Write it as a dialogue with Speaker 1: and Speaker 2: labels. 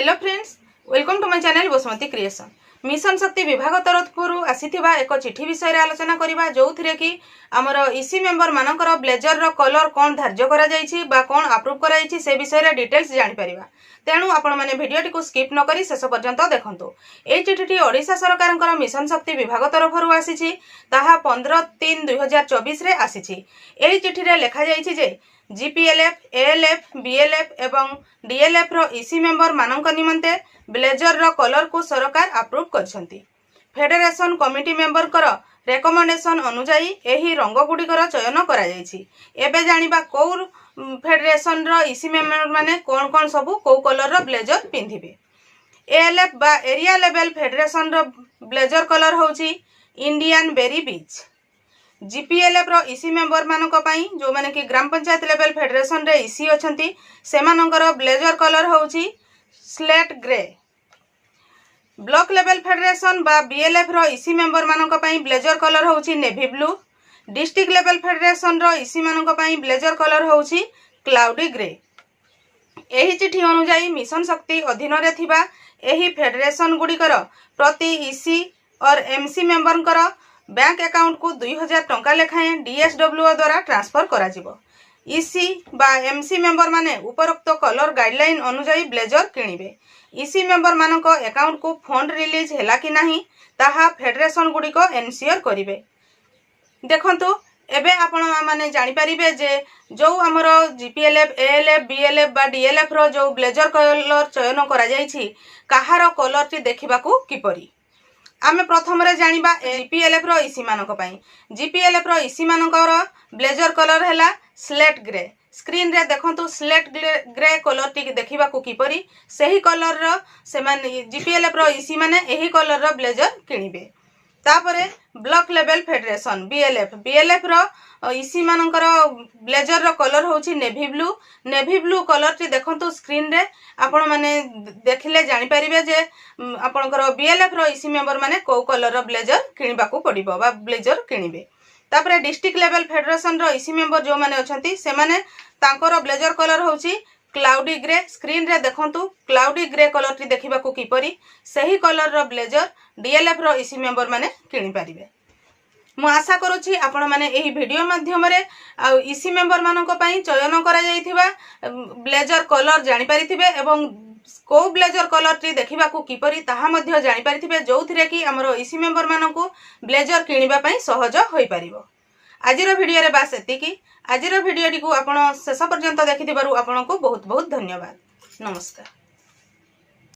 Speaker 1: Hello friends, welcome to my channel Basumati creation. Mission Shakti विभाग तरफ आसीथिबा एक चिठी विषय रे आलोचना करिबा जो थिरे कि हमर ईसी मेंबर मानकर ब्लेजर रो कलर कोन धार्य करा जायछि बा कोन अप्रूव करा जायछि से विषय रे डिटेल्स जानि परिबा। तेणु आपण माने भिडियोटी को स्किप न करी शेष पर्यंत देखंतु। ए चिठीटी ओडिशा सरकारଙ୍କର मिशन शक्ति विभाग तरफ आसीछि, ताहा 15/3/2024 रे आसीछि। एही चिठी रे लेखा जायछि जे जीपीएलएफ, एएलएफ, बीएलएफ एवं डीएलएफ रो ईसी मेंबर मानक निमंते ब्लेजर रो कलर को सरकार अप्रूव करछंती। फेडरेशन कमिटी मेंबर कर रेकमेंडेशन अनुसार एही रंग गुडिकर चयन करा जायछि। एबे जानिबा को फेडरेशन रो ईसी मेंबर माने कोन कोन सब को कलर रो ब्लेजर पिंधिबे। एएलएफ बा एरिया लेवल फेडरेशन रो ब्लेजर कलर होछि इंडियन बेरी बीच। जीपीएलएफ रो ईसी मेंबर मानक पई जो माने कि ग्राम पंचायत लेवल फेडरेशन रे ईसी अछंती सेमानकर ब्लेजर कलर होछि slate grey. Block level federation बा बीएलएफ रो ईसी मेंबर मानक पई ब्लेजर कलर होछि navy blue. District level federation रो ईसी मानक पई ब्लेजर कलर होछि क्लाउडी ग्रे। एही चिठी अनुसार मिशन शक्ति अधीन रे थिबा एही फेडरेशन गुडिकर प्रति ईसी और एमसी मेंबरकर बैंक अकाउंट को 2000 टंका लेखाएं डीएसडब्ल्यू द्वारा ट्रांसफर करा जिवो। ईसी बा एमसी मेंबर माने उपरोक्त कलर गाइडलाइन अनुसार ब्लेजर किनिबे। ईसी मेंबर मानक अकाउंट को फंड रिलीज हैला कि नाही ताहा फेडरेशन गुडी को एनश्योर करिवे। देखंतु एबे आपण माने जानि परिबे जे जो हमरो जीपीएलएफ, एएलएफ, बीएलएफ बा डीएलएफ रो जो ब्लेजर कलर चयन करा जायछि काहार कलर टी देखिबाकू किपरि। आमे प्रथम रे जानिबा जीपीएलएफ रो ईसी मानक पई। जीपीएलएफ रो ईसी मानकर ब्लेजर कलर हैला स्लेट ग्रे। स्क्रीन रे देखंतु स्लेट ग्रे कलर टी देखिबा को किपरि सही कलर रो से माने जीपीएलएफ रो ईसी माने एही कलर रो ब्लेजर किनिबे। तापरे ब्लॉक लेवल फेडरेशन बीएलएफ रो ईसी मानकर ब्लेजर रो कलर होछि navy blue. Navy blue colour टी देखंतु स्क्रीन रे आपण माने देखिले जानि परिबे जे आपणकर बीएलएफ रो ईसी मेंबर माने को कलर रो ब्लेजर किनिबा को पड़िबो बा ब्लेजर किनिबे। तापरे डिस्ट्रिक्ट लेवल फेडरेशन रो ईसी मेंबर जो माने अछंती से माने तांकर ब्लेजर कलर होछि क्लाउडी ग्रे। स्क्रीन रे देखंतु क्लाउडी ग्रे कलर टी देखिबा को किपरि सही कलर रो ब्लेजर डीएलएफ रो ईसी मेंबर माने किनि पारिबे। मु आशा करूछि आपण माने एही वीडियो माध्यम रे आ ईसी मेंबर मानक पई चयन करा जायथिबा ब्लेजर कलर जानि परिथिबे एवं को ब्लेजर कलर टी देखिबा को किपरि ताहा मध्य जानि परिथिबे जोथिरे कि हमरो ईसी मेंबर मानकू ब्लेजर किनिबा पई सहज होई परिबो। आजिर वीडियो रे बास एतिकी। आजिर वीडियो टी को आपण शेष पर्यंत देखिथिबारु आपनको बहुत बहुत धन्यवाद। नमस्कार।